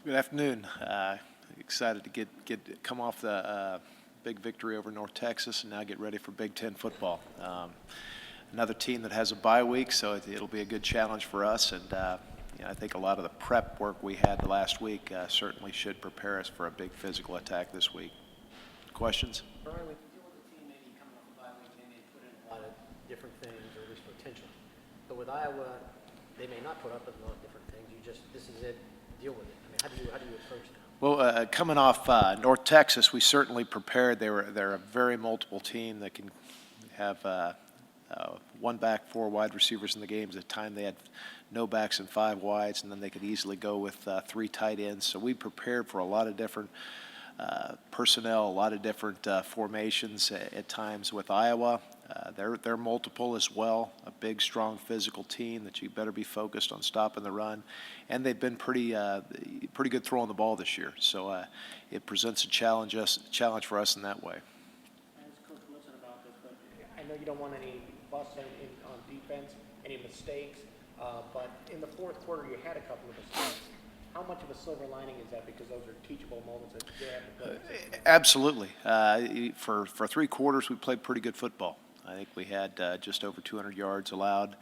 Good afternoon. Excited to come off the big victory over North Texas and now get ready for Big Ten football. Another team that has a bye week, so it'll be a good challenge for us. And I think a lot of the prep work we had last week certainly should prepare us for a big physical attack this week. Questions? Brian, when you deal with a team maybe coming off a bye week, they may put in a lot of different things, or at least potential. But with Iowa, they may not put up with a lot of different things. This is it, deal with it. I mean, how do you approach that? Well, coming off North Texas, we certainly prepared. They're a very multiple team that can have one back, four wide receivers in the games. At the time, they had no backs and five wides, and then they could easily go with three tight ends. So we prepared for a lot of different personnel, a lot of different formations at times with Iowa. They're multiple as well, a big, strong physical team that you better be focused on stopping the run. And they've been pretty good throwing the ball this year. So it presents a challenge for us in that way. I asked Coach Wilson about this, but I know you don't want any busts on defense, any mistakes, but in the fourth quarter you had a couple of mistakes. How much of a silver lining is that, because those are teachable moments that you have to play? Absolutely. For 3 quarters, we played pretty good football. I think we had just over 200 yards allowed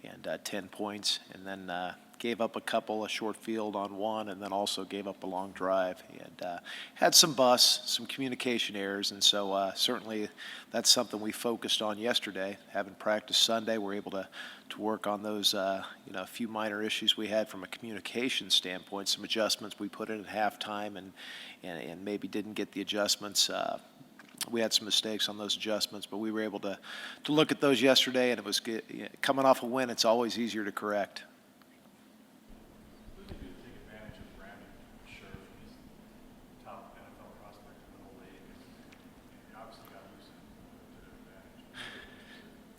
and 10 points, and then gave up a short field on one, and then also gave up a long drive. And had some busts, some communication errors, and so certainly that's something we focused on yesterday. Having practiced Sunday, we're able to work on those a few minor issues we had from a communication standpoint, some adjustments we put in at halftime and maybe didn't get the adjustments. We had some mistakes on those adjustments, but we were able to look at those yesterday, and it was good. Coming off a win, it's always easier to correct. What did you do to take advantage of Brandon Scherf? He's a top NFL prospect in the whole league. You obviously got to use him to their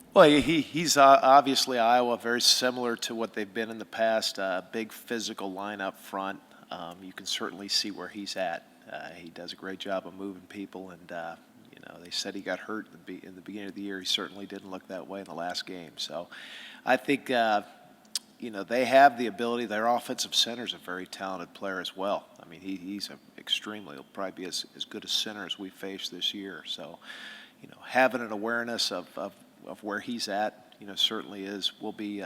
advantage. Well, he's obviously Iowa, very similar to what they've been in the past. Big physical line up front. You can certainly see where he's at. He does a great job of moving people, and they said he got hurt in the beginning of the year. He certainly didn't look that way in the last game. So I think they have the ability. Their offensive center is a very talented player as well. I mean, he'll probably be as good a center as we faced this year. So having an awareness of where he's at certainly will be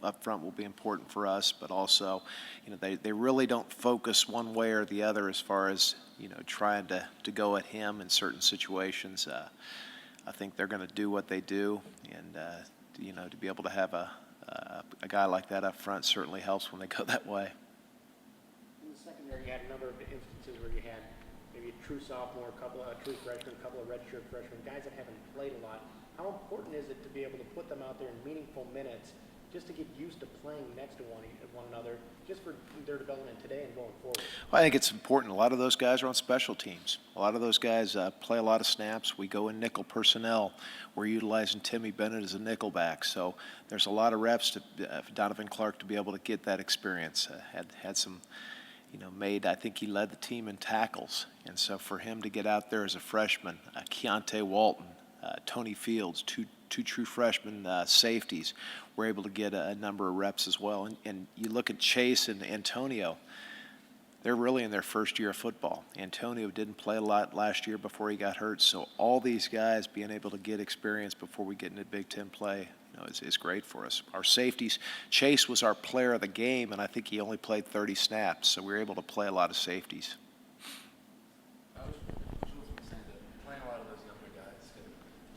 up front will be important for us, but also they really don't focus one way or the other as far as trying to go at him in certain situations. I think they're going to do what they do, and to be able to have a guy like that up front certainly helps when they go that way. In the secondary, you had a number of instances where you had maybe a true sophomore, a true freshman, a couple of redshirt freshmen, guys that haven't played a lot. How important is it to be able to put them out there in meaningful minutes, just to get used to playing next to one another, just for their development today and going forward? Well, I think it's important. A lot of those guys are on special teams. A lot of those guys play a lot of snaps. We go in nickel personnel. We're utilizing Timmy Bennett as a nickel back. So there's a lot of reps to Donovan Clark to be able to get that experience. Had some, I think he led the team in tackles. And so for him to get out there as a freshman, Keontae Walton, Tony Fields, two true freshman safeties, were able to get a number of reps as well. And you look at Chase and Antonio, they're really in their first year of football. Antonio didn't play a lot last year before he got hurt, so all these guys being able to get experience before we get into Big Ten play is great for us. Our safeties, Chase was our player of the game, and I think he only played 30 snaps, so we were able to play a lot of safeties. Playing a lot of those younger guys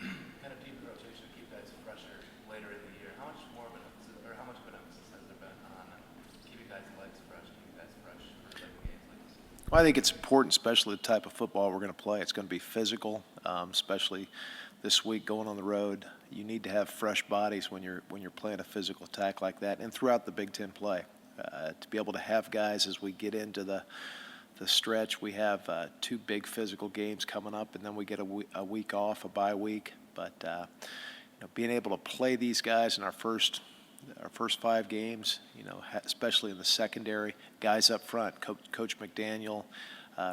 can kind of deepen the rotation to keep guys fresher later in the year. How much of an emphasis has there been on keeping guys' legs fresh, keeping guys fresh for games like this? Well, I think it's important, especially the type of football we're going to play. It's going to be physical, especially this week going on the road. You need to have fresh bodies when you're playing a physical attack like that, and throughout the Big Ten play, to be able to have guys as we get into the stretch. We have 2 big physical games coming up, and then we get a week off, a bye week. But being able to play these guys in our first 5 games, especially in the secondary, guys up front. Coach McDaniel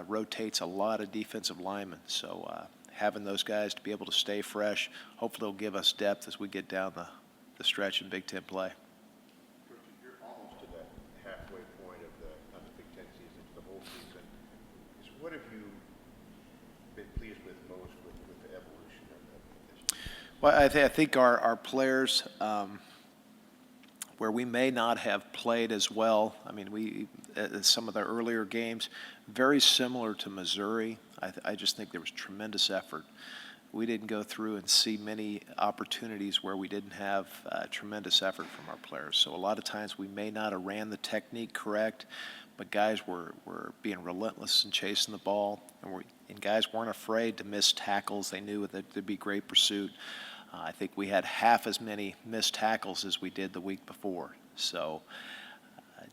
rotates a lot of defensive linemen, so having those guys to be able to stay fresh, hopefully will give us depth as we get down the stretch in Big Ten play. You're almost to that halfway point of the Big Ten season. most with the evolution of the position? Well, I think our players, where we may not have played as well, I mean, some of the earlier games, very similar to Missouri. I just think there was tremendous effort. We didn't go through and see many opportunities where we didn't have tremendous effort from our players. So a lot of times we may not have ran the technique correct, but guys were being relentless in chasing the ball, and guys weren't afraid to miss tackles. They knew that there'd be great pursuit. I think we had half as many missed tackles as we did the week before. So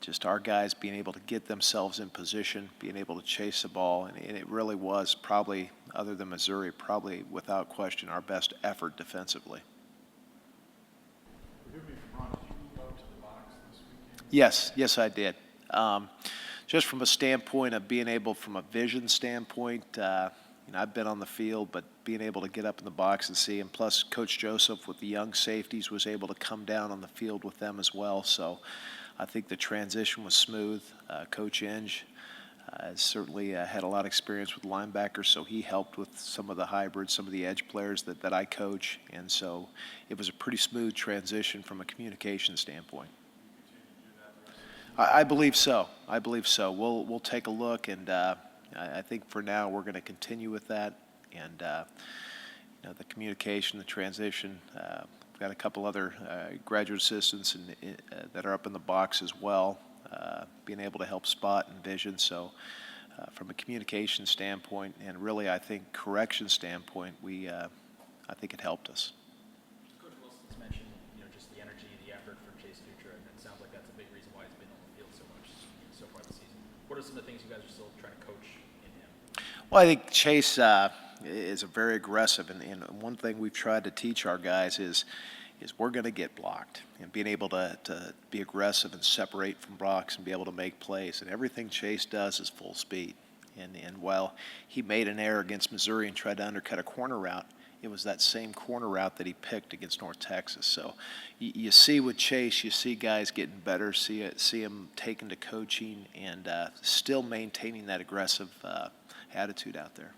just our guys being able to get themselves in position, being able to chase the ball, and it really was probably, other than Missouri, probably without question our best effort defensively. Forgive me if I'm wrong, did you move out to the box this weekend? Yes, I did. Just from a standpoint of being able, from a vision standpoint, I've been on the field, but being able to get up in the box and see, and plus Coach Joseph with the young safeties was able to come down on the field with them as well. So I think the transition was smooth. Coach Inge certainly had a lot of experience with linebackers, so he helped with some of the hybrids, some of the edge players that I coach, and so it was a pretty smooth transition from a communication standpoint. I believe so. We'll take a look, and I think for now we're going to continue with that, and the communication, the transition. We've got a couple other graduate assistants that are up in the box as well, being able to help spot and vision. So from a communication standpoint, and really I think correction standpoint, I think it helped us. Coach Wilson's mentioned, just the energy, the effort from Chase Future, and it sounds like that's a big reason why he's been on the field so much so far this season. What are some of the things you guys are still trying to coach in him? Well, I think Chase is a very aggressive, and one thing we've tried to teach our guys is we're going to get blocked, and being able to be aggressive and separate from blocks and be able to make plays. And everything Chase does is full speed. And while he made an error against Missouri and tried to undercut a corner route, it was that same corner route that he picked against North Texas. So you see with Chase, you see guys getting better, see him taken to coaching, and still maintaining that aggressive attitude out there.